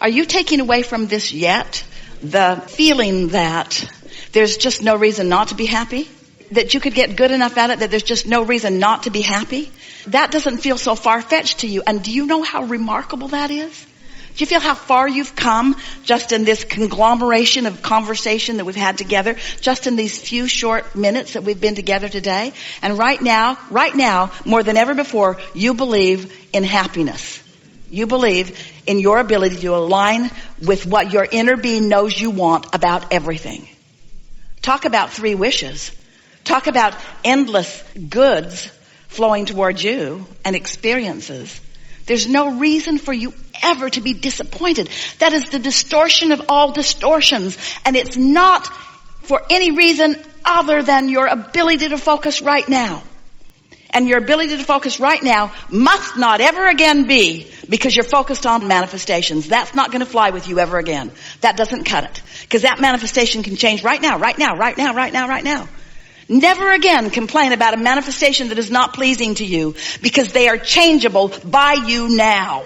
Are you taking away from this yet the feeling that there's just no reason not to be happy? That you could get good enough at it that there's just no reason not to be happy? That doesn't feel so far-fetched to you. And do you know how remarkable that is? Do you feel how far you've come just in this conglomeration of conversation that we've had together, just in these few short minutes that we've been together today? And right now, more than ever before, you believe in happiness. You believe in your ability to align with what your inner being knows you want about everything. Talk about 3 wishes. Talk about endless goods flowing towards you and experiences. There's no reason for you ever to be disappointed. That is the distortion of all distortions. And it's not for any reason other than your ability to focus right now. And your ability to focus right now must not ever again be because you're focused on manifestations. That's not going to fly with you ever again. That doesn't cut it. Because that manifestation can change right now. Never again complain about a manifestation that is not pleasing to you because they are changeable by you now.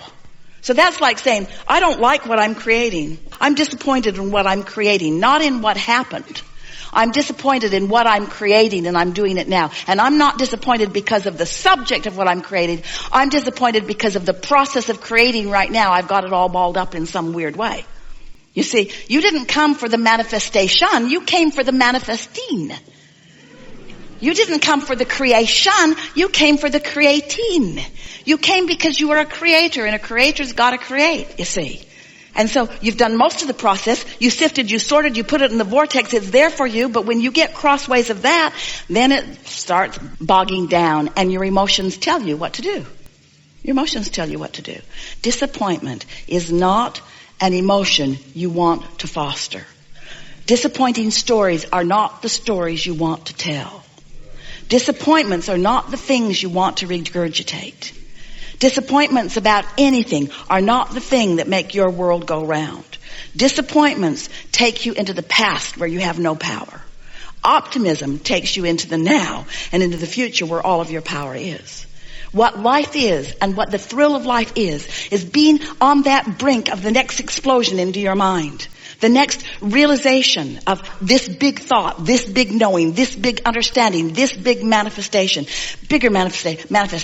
So that's like saying, I don't like what I'm creating. I'm disappointed in what I'm creating, not in what happened. I'm disappointed in what I'm creating and I'm doing it now. And I'm not disappointed because of the subject of what I'm creating. I'm disappointed because of the process of creating right now. I've got it all balled up in some weird way. You see, you didn't come for the manifestation. You came for the manifesting. You didn't come for the creation. You came for the creating. You came because you are a creator, and a creator's got to create, you see. And so you've done most of the process. You sifted, you sorted, you put it in the vortex. It's there for you. But when you get crossways of that, then it starts bogging down, and your emotions tell you what to do. Your emotions tell you what to do. Disappointment is not an emotion you want to foster. Disappointing stories are not the stories you want to tell. Disappointments are not the things you want to regurgitate. Disappointments about anything are not the thing that make your world go round. Disappointments take you into the past where you have no power. Optimism takes you into the now and into the future where all of your power is. What life is and what the thrill of life is being on that brink of the next explosion into your mind. The next realization of this big thought, this big knowing, this big understanding, this big manifestation. Bigger manifest, bigger.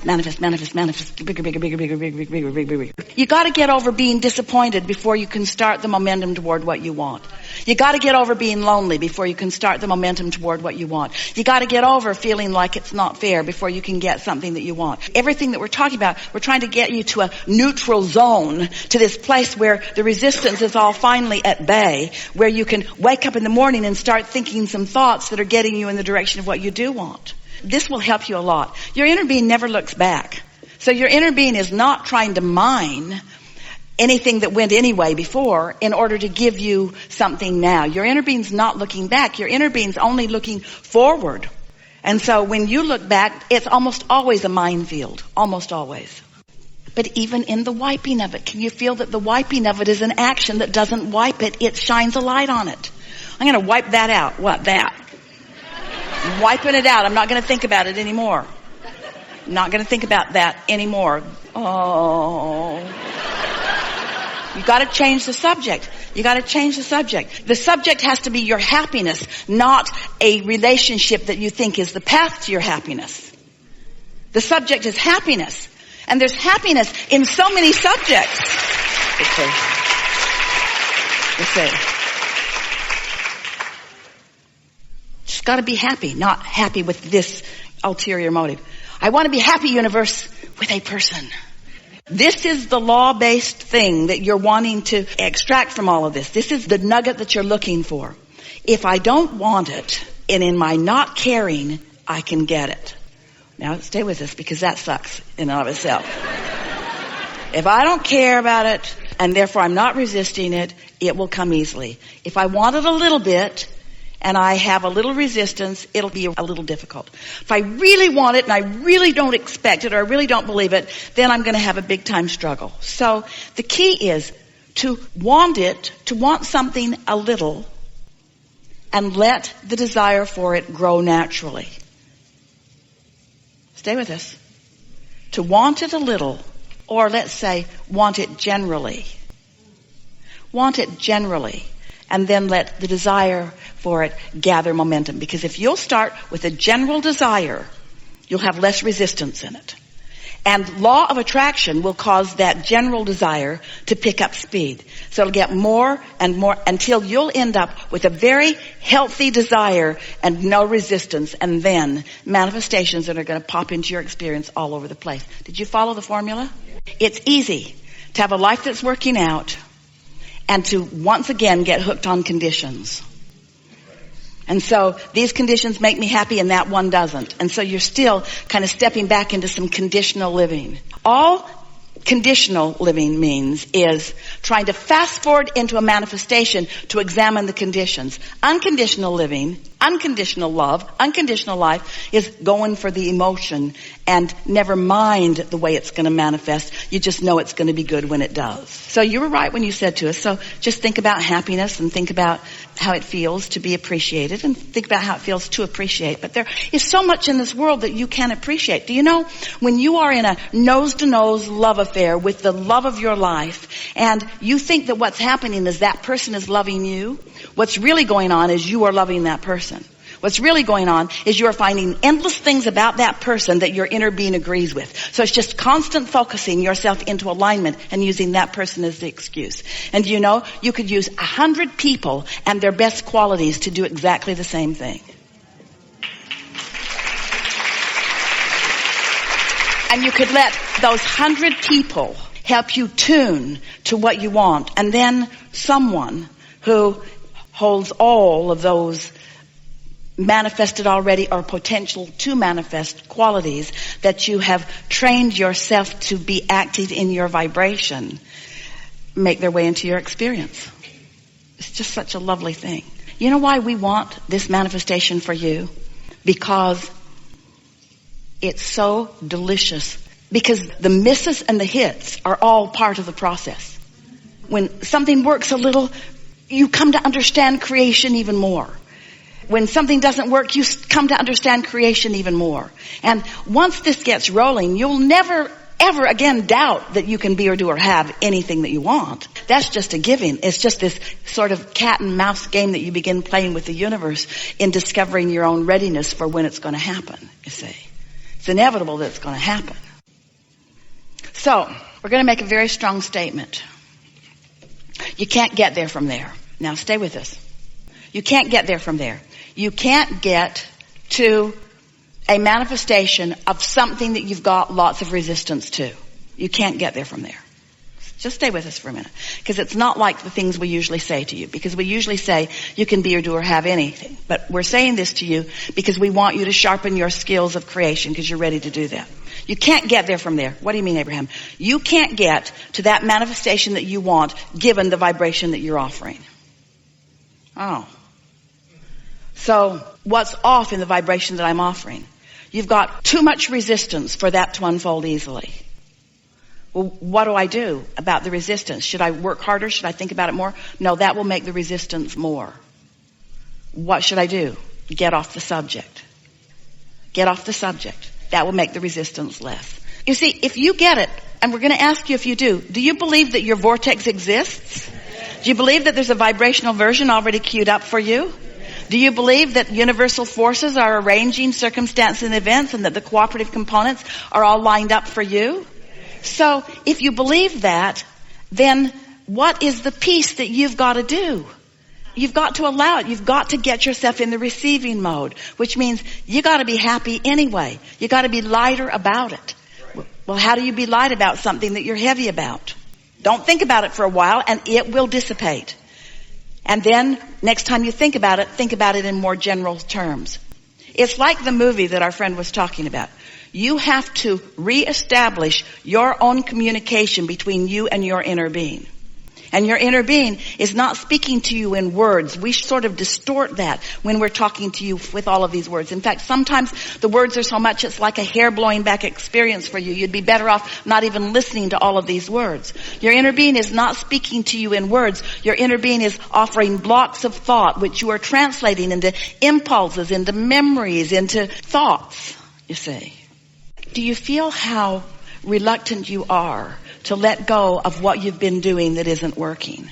You gotta get over being disappointed before you can start the momentum toward what you want. You gotta get over being lonely before you can start the momentum toward what you want. You gotta get over feeling like it's not fair before you can get something that you want. Everything that we're talking about, we're trying to get you to a neutral zone, to this place where the resistance is all finally at bay, where you can wake up in the morning and start thinking some thoughts that are getting you in the direction of what you do want. This will help you a lot. Your inner being never looks back. So your inner being is not trying to mine anything that went anyway before in order to give you something now. Your inner being's not looking back. Your inner being's only looking forward. And so when you look back, it's almost always a minefield. Almost always. But even in the wiping of it, can you feel that the wiping of it is an action that doesn't wipe it? It shines a light on it. I'm going to wipe that out. What? That. I'm wiping it out. I'm not going to think about it anymore. I'm not going to think about that anymore. Oh. You got to change the subject. You got to change the subject. The subject has to be your happiness, not a relationship that you think is the path to your happiness. The subject is happiness. And there's happiness in so many subjects. Let's see. Just got to be happy, not happy with this ulterior motive. I want to be happy, universe, with a person. This is the law-based thing that you're wanting to extract from all of this. This is the nugget that you're looking for. If I don't want it, and in my not caring, I can get it. Now, stay with us because that sucks in and of itself. If I don't care about it, and therefore I'm not resisting it, it will come easily. If I want it a little bit, and I have a little resistance, it'll be a little difficult. If I really want it, and I really don't expect it, or I really don't believe it, then I'm going to have a big time struggle. So the key is to want it, to want something a little, and let the desire for it grow naturally. Stay with us. To want it a little, or let's say, want it generally. Want it generally, and then let the desire for it gather momentum. Because if you'll start with a general desire, you'll have less resistance in it. And law of attraction will cause that general desire to pick up speed. So it'll get more and more until you'll end up with a very healthy desire and no resistance. And then manifestations that are going to pop into your experience all over the place. Did you follow the formula? It's easy to have a life that's working out and to once again get hooked on conditions. And so these conditions make me happy and that one doesn't. And so you're still kind of stepping back into some conditional living. All conditional living means is trying to fast forward into a manifestation to examine the conditions. Unconditional living, unconditional love, unconditional life is going for the emotion and never mind the way it's going to manifest. You just know it's going to be good when it does. So you were right when you said to us, so just think about happiness and think about how it feels to be appreciated and think about how it feels to appreciate. But there is so much in this world that you can appreciate. Do you know when you are in a nose-to-nose love affair with the love of your life and you think that what's happening is that person is loving you, what's really going on is you are loving that person. What's really going on is you are finding endless things about that person that your inner being agrees with. So it's just constant focusing yourself into alignment and using that person as the excuse. And you know, you could use 100 people and their best qualities to do exactly the same thing. And you could let those 100 people help you tune to what you want. And then someone who holds all of those manifested already or potential to manifest qualities that you have trained yourself to be active in your vibration make their way into your experience. It's just such a lovely thing. You know why we want this manifestation for you? Because it's so delicious. Because the misses and the hits are all part of the process. When something works a little, you come to understand creation even more. When something doesn't work, you come to understand creation even more. And once this gets rolling, you'll never, ever again doubt that you can be or do or have anything that you want. That's just a giving. It's just this sort of cat and mouse game that you begin playing with the universe in discovering your own readiness for when it's going to happen, you see. It's inevitable that it's going to happen. So, we're going to make a very strong statement. You can't get there from there. Now, stay with us. You can't get there from there. You can't get to a manifestation of something that you've got lots of resistance to. You can't get there from there. Just stay with us for a minute. Because it's not like the things we usually say to you. Because we usually say you can be or do or have anything. But we're saying this to you because we want you to sharpen your skills of creation because you're ready to do that. You can't get there from there. What do you mean, Abraham? You can't get to that manifestation that you want given the vibration that you're offering. Oh. So what's off in the vibration that I'm offering? You've got too much resistance for that to unfold easily. Well, what do I do about the resistance? Should I work harder? Should I think about it more? No, that will make the resistance more. What should I do? Get off the subject. Get off the subject. That will make the resistance less. You see, if you get it, and we're going to ask you if you do you believe that your vortex exists? Do you believe that there's a vibrational version already queued up for you? Do you believe that universal forces are arranging circumstances and events and that the cooperative components are all lined up for you? So if you believe that, then what is the piece that you've got to do? You've got to allow it. You've got to get yourself in the receiving mode, which means you got to be happy anyway. You got to be lighter about it. Well, how do you be light about something that you're heavy about? Don't think about it for a while and it will dissipate. And then next time you think about it in more general terms. It's like the movie that our friend was talking about. You have to reestablish your own communication between you and your inner being. And your inner being is not speaking to you in words. We sort of distort that when we're talking to you with all of these words. In fact, sometimes the words are so much it's like a hair blowing back experience for you. You'd be better off not even listening to all of these words. Your inner being is not speaking to you in words. Your inner being is offering blocks of thought which you are translating into impulses, into memories, into thoughts, you see. Do you feel how reluctant you are to let go of what you've been doing that isn't working?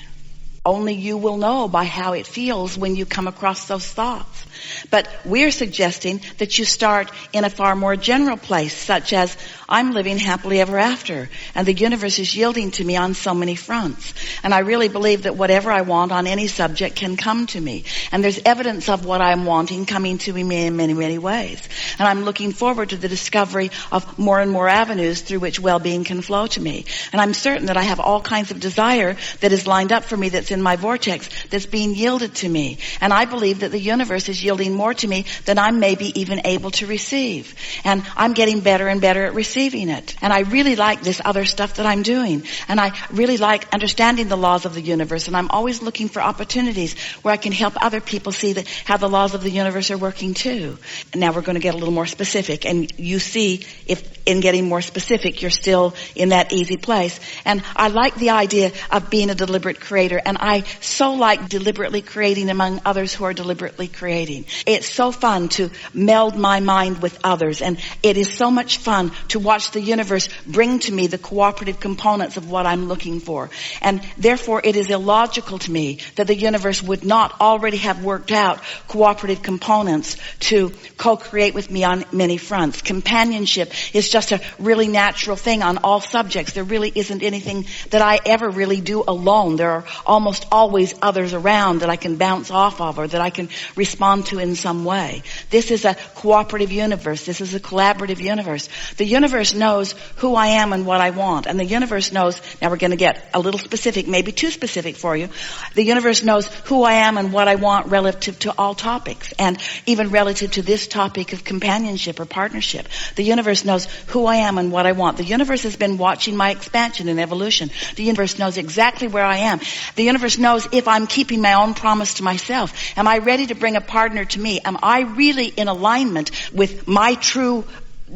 Only you will know by how it feels when you come across those thoughts. But we're suggesting that you start in a far more general place, such as, I'm living happily ever after, and the universe is yielding to me on so many fronts. And I really believe that whatever I want on any subject can come to me. And there's evidence of what I'm wanting coming to me in many, many ways. And I'm looking forward to the discovery of more and more avenues through which well-being can flow to me. And I'm certain that I have all kinds of desire that is lined up for me, that's in my vortex, that's being yielded to me. And I believe that the universe is yielding more to me than I'm maybe even able to receive. And I'm getting better and better at receiving it. And I really like this other stuff that I'm doing. And I really like understanding the laws of the universe. And I'm always looking for opportunities where I can help other people see how the laws of the universe are working too. And now we're going to get a little more specific. And you see if in getting more specific, you're still in that easy place. And I like the idea of being a deliberate creator. And I so like deliberately creating among others who are deliberately creating. It's so fun to meld my mind with others. And it is so much fun to watch the universe bring to me the cooperative components of what I'm looking for. And therefore, it is illogical to me that the universe would not already have worked out cooperative components to co-create with me on many fronts. Companionship is just a really natural thing on all subjects. There really isn't anything that I ever really do alone. There are almost always others around that I can bounce off of or that I can respond to in some way. This is a cooperative universe. This is a collaborative universe. The universe knows who I am and what I want. And the universe knows, now we're going to get a little specific, maybe too specific for you. The universe knows who I am and what I want relative to all topics, and even relative to this topic of companionship or partnership. The universe knows who I am and what I want. The universe has been watching my expansion and evolution. The universe knows exactly where I am. The universe knows if I'm keeping my own promise to myself. Am I ready to bring a partner to me? Am I really in alignment with my true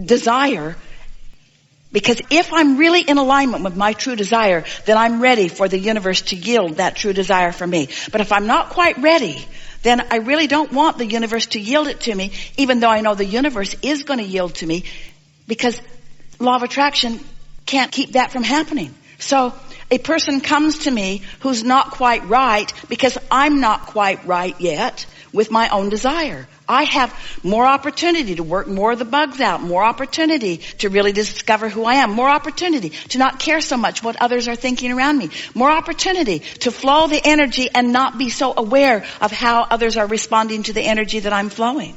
desire? Because if I'm really in alignment with my true desire, then I'm ready for the universe to yield that true desire for me. But if I'm not quite ready, then I really don't want the universe to yield it to me, even though I know the universe is going to yield to me, because law of attraction can't keep that from happening. So a person comes to me who's not quite right because I'm not quite right yet with my own desire. I have more opportunity to work more of the bugs out, more opportunity to really discover who I am, more opportunity to not care so much what others are thinking around me, more opportunity to flow the energy and not be so aware of how others are responding to the energy that I'm flowing.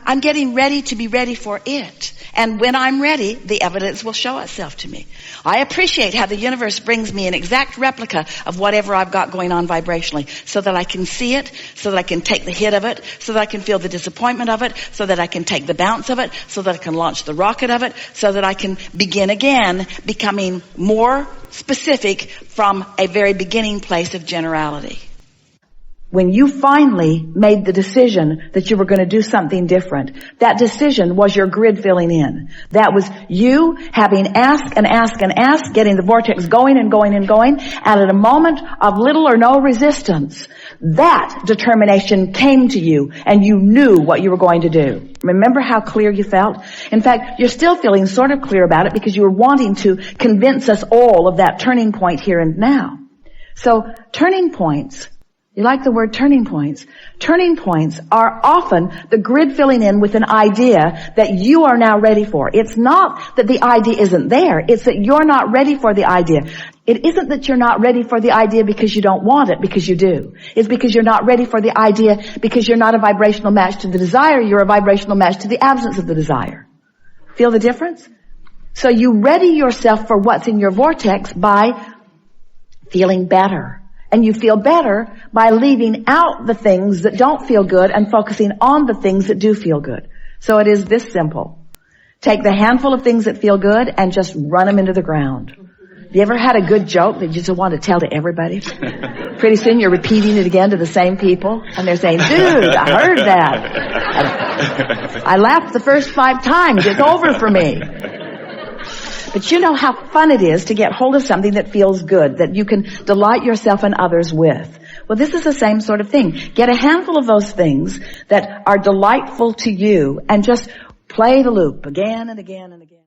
I'm getting ready to be ready for it. And when I'm ready, the evidence will show itself to me. I appreciate how the universe brings me an exact replica of whatever I've got going on vibrationally, so that I can see it, so that I can take the hit of it, so that I can feel the disappointment of it, so that I can take the bounce of it, so that I can launch the rocket of it, so that I can begin again becoming more specific from a very beginning place of generality. When you finally made the decision that you were going to do something different, that decision was your grid filling in. That was you having asked and asked and asked, getting the vortex going and going and going, and at a moment of little or no resistance, that determination came to you and you knew what you were going to do. Remember how clear you felt? In fact, you're still feeling sort of clear about it because you were wanting to convince us all of that turning point here and now. So turning points, you like the word turning points? Turning points are often the grid filling in with an idea that you are now ready for. It's not that the idea isn't there. It's that you're not ready for the idea. It isn't that you're not ready for the idea because you don't want it, because you do. It's because you're not ready for the idea because you're not a vibrational match to the desire. You're a vibrational match to the absence of the desire. Feel the difference? So you ready yourself for what's in your vortex by feeling better. And you feel better by leaving out the things that don't feel good and focusing on the things that do feel good. So it is this simple. Take the handful of things that feel good and just run them into the ground. You ever had a good joke that you just want to tell to everybody? Pretty soon you're repeating it again to the same people, and they're saying, dude, I heard that. I laughed the first 5 times. It's over for me. But you know how fun it is to get hold of something that feels good, that you can delight yourself and others with. Well, this is the same sort of thing. Get a handful of those things that are delightful to you and just play the loop again and again and again.